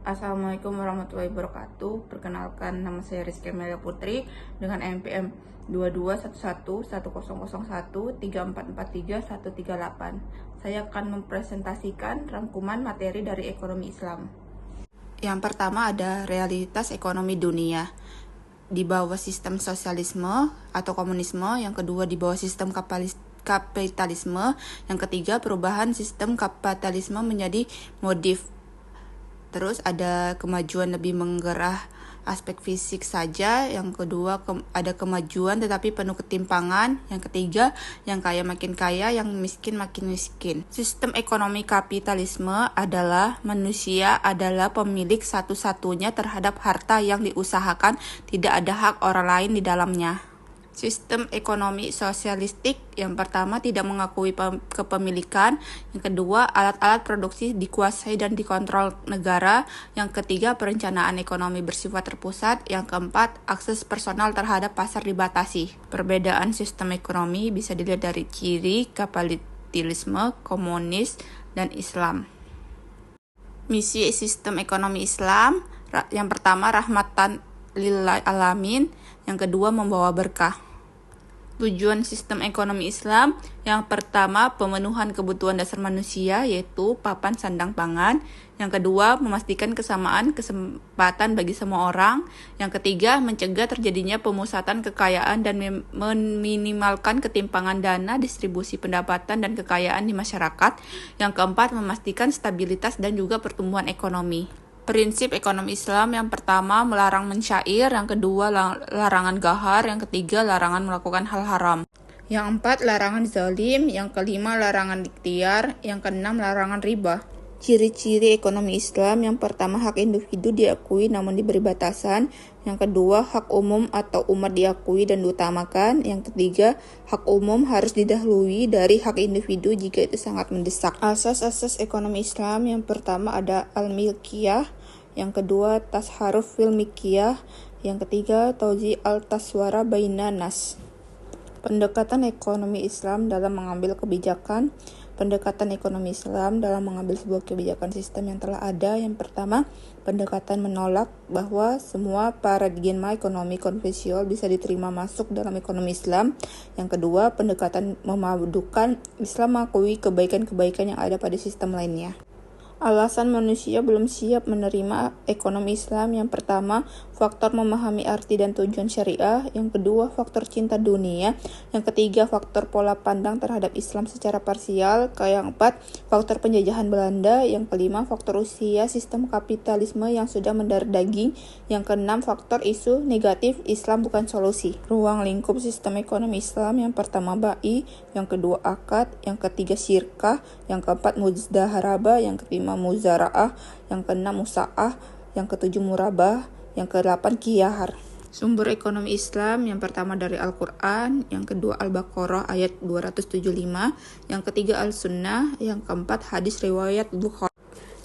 Assalamualaikum warahmatullahi wabarakatuh. Perkenalkan, nama saya Rizky Amelia Putri dengan NPM 221110013443 Saya akan mempresentasikan rangkuman materi dari ekonomi Islam. Yang pertama ada realitas ekonomi dunia di bawah sistem sosialisme atau komunisme, yang kedua di bawah sistem kapitalisme, yang ketiga perubahan sistem kapitalisme menjadi modif. Terus ada kemajuan lebih menggerah aspek fisik saja, yang kedua ada kemajuan tetapi penuh ketimpangan, yang ketiga yang kaya makin kaya, yang miskin makin miskin. Sistem ekonomi kapitalisme adalah manusia adalah pemilik satu-satunya terhadap harta yang diusahakan, tidak ada hak orang lain di dalamnya. Sistem ekonomi sosialistik yang pertama tidak mengakui kepemilikan, yang kedua alat-alat produksi dikuasai dan dikontrol negara, yang ketiga perencanaan ekonomi bersifat terpusat, yang keempat akses personal terhadap pasar dibatasi. Perbedaan sistem ekonomi bisa dilihat dari ciri kapitalisme, komunis, dan Islam. Misi sistem ekonomi Islam yang pertama rahmatan lil alamin, yang kedua membawa berkah. Tujuan sistem ekonomi Islam yang pertama pemenuhan kebutuhan dasar manusia yaitu papan sandang pangan, yang kedua memastikan kesamaan kesempatan bagi semua orang, yang ketiga mencegah terjadinya pemusatan kekayaan dan meminimalkan ketimpangan dana, distribusi pendapatan dan kekayaan di masyarakat, yang keempat memastikan stabilitas dan juga pertumbuhan ekonomi. Prinsip ekonomi Islam yang pertama melarang mensyair, yang kedua larangan gahar, yang ketiga larangan melakukan hal haram. Yang empat larangan zalim, yang kelima larangan ikhtiar, yang keenam larangan riba. Ciri-ciri ekonomi Islam yang pertama hak individu diakui namun diberi batasan, yang kedua hak umum atau umat diakui dan diutamakan, yang ketiga hak umum harus didahului dari hak individu jika itu sangat mendesak. Asas-asas ekonomi Islam yang pertama ada al-milkiyah, yang kedua tasharuf fil milkiyah, yang ketiga tauzi al-taswara bainan nas. Pendekatan ekonomi Islam dalam mengambil kebijakan. Pendekatan ekonomi Islam dalam mengambil sebuah kebijakan sistem yang telah ada. Yang pertama, pendekatan menolak bahwa semua paradigma ekonomi konvensional bisa diterima masuk dalam ekonomi Islam. Yang kedua, pendekatan memadukan Islam mengakui kebaikan-kebaikan yang ada pada sistem lainnya. Alasan manusia belum siap menerima ekonomi Islam yang pertama, faktor memahami arti dan tujuan syariah, yang kedua, faktor cinta dunia, yang ketiga, faktor pola pandang terhadap Islam secara parsial, yang keempat, faktor penjajahan Belanda, yang kelima, faktor usia sistem kapitalisme yang sudah mendarah daging, yang keenam, faktor isu negatif Islam bukan solusi. Ruang lingkup sistem ekonomi Islam yang pertama ba'i, yang kedua akad, yang ketiga syirkah, yang keempat muzdaharabah, yang kelima muzara'ah, yang keenam musa'ah, yang ketujuh murabah, yang ke-8 kiyahar. Sumber ekonomi Islam yang pertama dari Al-Quran, yang kedua Al-Baqarah ayat 275, yang ketiga Al-Sunnah, yang keempat hadis riwayat Bukhari.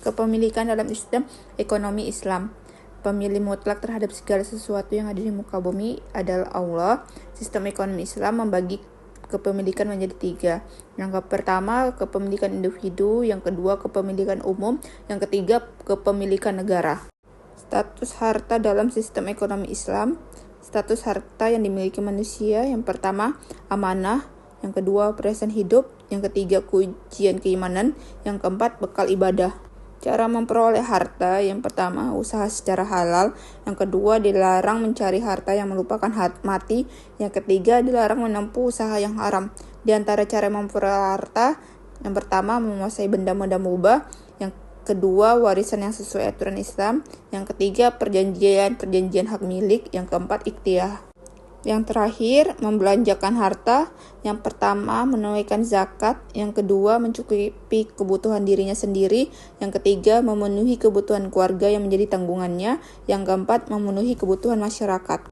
Kepemilikan dalam sistem ekonomi Islam. Pemilik mutlak terhadap segala sesuatu yang ada di muka bumi adalah Allah. Sistem ekonomi Islam membagi kepemilikan menjadi 3. Yang pertama kepemilikan individu, yang kedua kepemilikan umum, yang ketiga kepemilikan negara. Status harta dalam sistem ekonomi Islam. Status harta yang dimiliki manusia yang pertama amanah, yang kedua perhiasan hidup, yang ketiga ujian keimanan, yang keempat bekal ibadah. Cara memperoleh harta yang pertama usaha secara halal, yang kedua dilarang mencari harta yang melupakan mati, yang ketiga dilarang menempuh usaha yang haram. Di antara cara memperoleh harta yang pertama menguasai benda-benda mubah, yang kedua warisan yang sesuai aturan Islam, yang ketiga perjanjian hak milik, yang keempat ikhtiar. Yang terakhir, membelanjakan harta. Yang pertama, menunaikan zakat. Yang kedua, mencukupi kebutuhan dirinya sendiri. Yang ketiga, memenuhi kebutuhan keluarga yang menjadi tanggungannya. Yang keempat, memenuhi kebutuhan masyarakat.